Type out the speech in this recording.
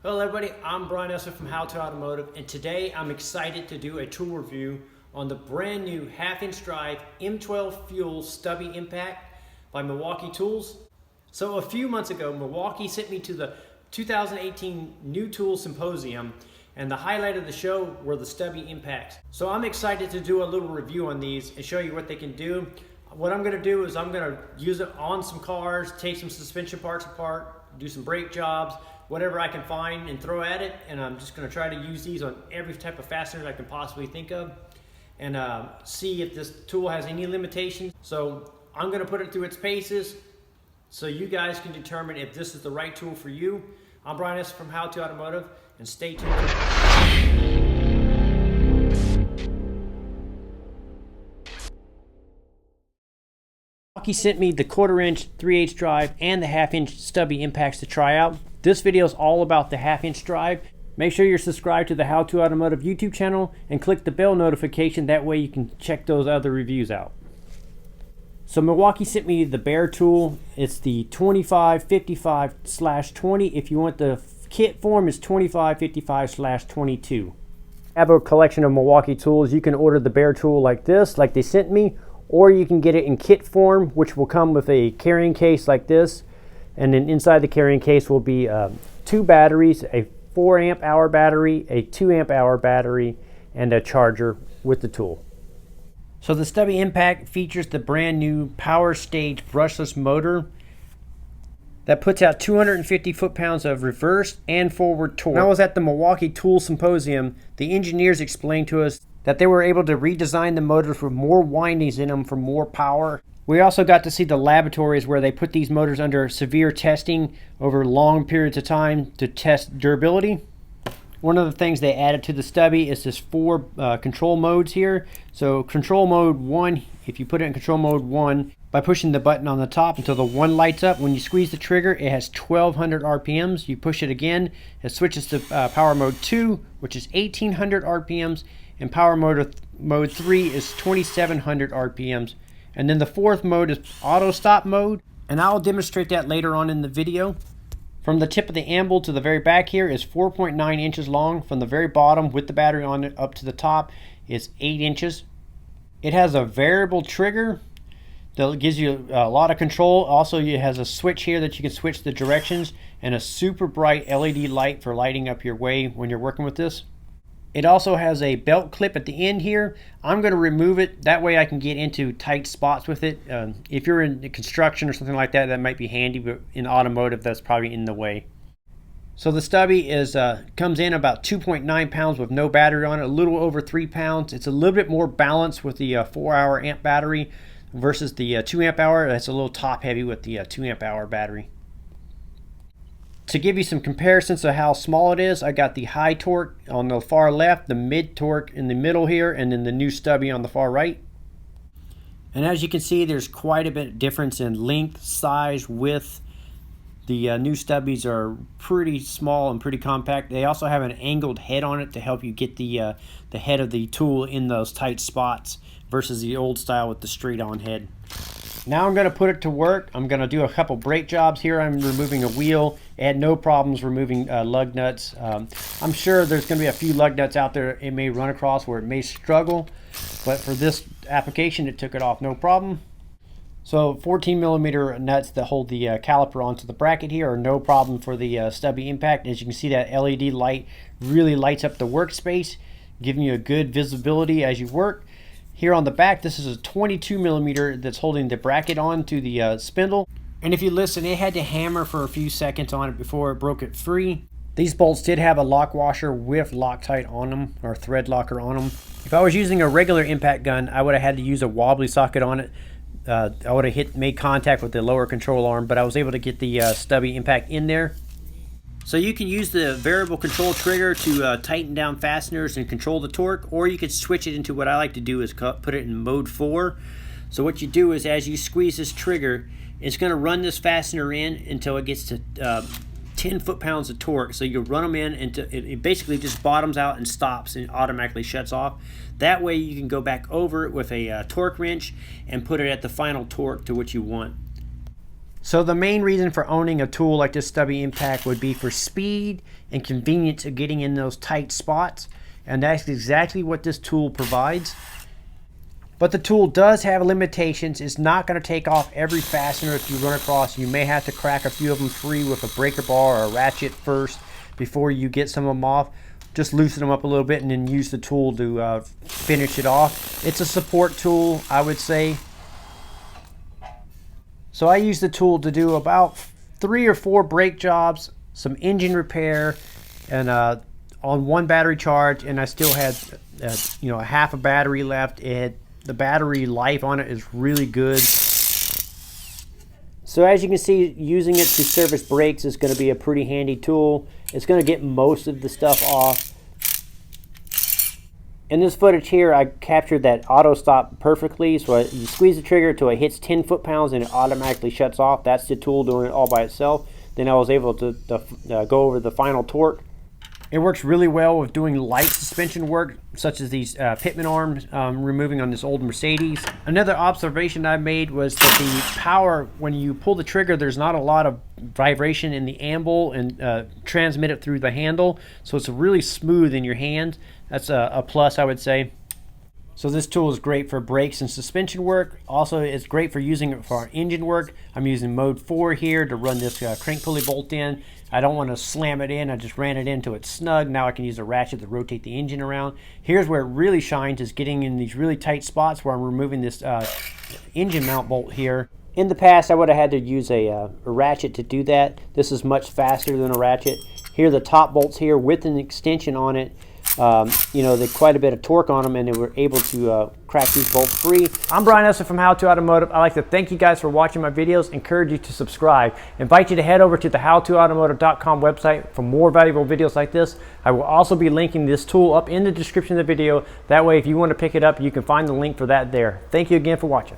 Hello everybody, I'm Brian Esser from How to Automotive, and today I'm excited to do a tool review on the brand new half-inch drive M12 fuel stubby impact by Milwaukee Tools. So a few months ago, Milwaukee sent me to the 2018 New Tool Symposium, and the highlight of the show were the stubby impacts. So I'm excited to do a little review on these and show you what they can do. What I'm going to do is I'm going to use it on some cars, take some suspension parts apart, do some brake jobs, whatever I can find and throw at it, and I'm just going to try to use these on every type of fastener I can possibly think of and see if this tool has any limitations. So I'm going to put it through its paces so you guys can determine if this is the right tool for you. I'm Brian S. from How to Automotive, and stay tuned. Milwaukee sent me the 1/4 inch 3/8 drive and the 1/2 inch stubby impacts to try out. This video is all about the 1/2 inch drive. Make sure you're subscribed to the How to Automotive YouTube channel and click the bell notification. That way you can check those other reviews out. So Milwaukee sent me the Bear tool. It's the 2555/20. If you want the kit form, it's 2555/22. I have a collection of Milwaukee tools. You can order the Bear tool like this, like they sent me, or you can get it in kit form, which will come with a carrying case like this. And then inside the carrying case will be 2 batteries, a 4 amp hour battery, a 2 amp hour battery, and a charger with the tool. So the stubby impact features the brand new Power Stage brushless motor that puts out 250 foot-pounds of reverse and forward torque. When I was at the Milwaukee Tools Symposium, the engineers explained to us that they were able to redesign the motors with more windings in them for more power. We also got to see the laboratories where they put these motors under severe testing over long periods of time to test durability. One of the things they added to the stubby is this 4 control modes here. So control mode 1, if you put it in control mode 1, by pushing the button on the top until the 1 lights up, when you squeeze the trigger, it has 1200 RPMs. You push it again, it switches to power mode 2, which is 1800 RPMs, and power mode 3 is 2700 RPMs. And then the 4th mode is auto stop mode, and I'll demonstrate that later on in the video. From the tip of the anvil to the very back here is 4.9 inches long. From the very bottom with the battery on it up to the top is 8 inches. It has a variable trigger that gives you a lot of control. Also, it has a switch here that you can switch the directions, and a super bright LED light for lighting up your way when you're working with this. It also has a belt clip at the end here. I'm going to remove it. That way I can get into tight spots with it. If you're in construction or something like that, that might be handy, but in automotive, that's probably in the way. So the stubby comes in about 2.9 pounds with no battery on it, a little over 3 pounds. It's a little bit more balanced with the 4-hour amp battery versus the 2 amp hour. That's a little top heavy with the 2 amp hour battery. To give you some comparisons of how small it is, I got the high torque on the far left, the mid torque in the middle here, and then the new stubby on the far right. And as you can see, there's quite a bit of difference in length, size, width. The new stubbies are pretty small and pretty compact. They also have an angled head on it to help you get the head of the tool in those tight spots versus the old style with the straight on head. Now I'm going to put it to work. I'm going to do a couple brake jobs here. I'm removing a wheel. I had no problems removing lug nuts. I'm sure there's going to be a few lug nuts out there it may run across where it may struggle, but for this application it took it off no problem. So 14 millimeter nuts that hold the caliper onto the bracket here are no problem for the stubby impact. As you can see, that LED light really lights up the workspace, giving you a good visibility as you work. Here on the back, this is a 22 millimeter that's holding the bracket on to the spindle. And if you listen, it had to hammer for a few seconds on it before it broke it free. These bolts did have a lock washer with Loctite on them, or thread locker on them. If I was using a regular impact gun, I would have had to use a wobbly socket on it. I would have made contact with the lower control arm, but I was able to get the stubby impact in there. So you can use the variable control trigger to tighten down fasteners and control the torque, or you could switch it into what I like to do is put it in mode 4. So what you do is as you squeeze this trigger, it's going to run this fastener in until it gets to 10 foot-pounds of torque. So you run them in until it basically just bottoms out and stops and automatically shuts off. That way you can go back over it with a torque wrench and put it at the final torque to what you want. So the main reason for owning a tool like this Stubby Impact would be for speed and convenience of getting in those tight spots. And that's exactly what this tool provides. But the tool does have limitations. It's not going to take off every fastener if you run across. You may have to crack a few of them free with a breaker bar or a ratchet first before you get some of them off. Just loosen them up a little bit and then use the tool to finish it off. It's a support tool, I would say. So I use the tool to do about 3 or 4 brake jobs, some engine repair, and on one battery charge, and I still had a half a battery left. The battery life on it is really good. So as you can see, using it to service brakes is going to be a pretty handy tool. It's going to get most of the stuff off. In this footage here, I captured that auto stop perfectly. So you squeeze the trigger until it hits 10 foot-pounds and it automatically shuts off. That's the tool doing it all by itself. Then I was able to go over the final torque. It works really well with doing light suspension work, such as these pitman arms removing on this old Mercedes. Another observation I made was that the power, when you pull the trigger, there's not a lot of vibration in the anvil and transmit it through the handle. So it's really smooth in your hand. That's a plus, I would say. So this tool is great for brakes and suspension work. Also, it's great for using it for engine work. I'm using mode 4 here to run this crank pulley bolt in. I don't want to slam it in. I just ran it in until it's snug. Now I can use a ratchet to rotate the engine around. Here's where it really shines, is getting in these really tight spots where I'm removing this engine mount bolt here. In the past, I would have had to use a ratchet to do that. This is much faster than a ratchet. Here are the top bolts here with an extension on it. They quite a bit of torque on them, and they were able to crack these bolts free. I'm Brian Esser from How To Automotive. I'd like to thank you guys for watching my videos. Encourage you to subscribe. Invite you to head over to the howtoautomotive.com website for more valuable videos like this. I will also be linking this tool up in the description of the video. That way, if you want to pick it up, you can find the link for that there. Thank you again for watching.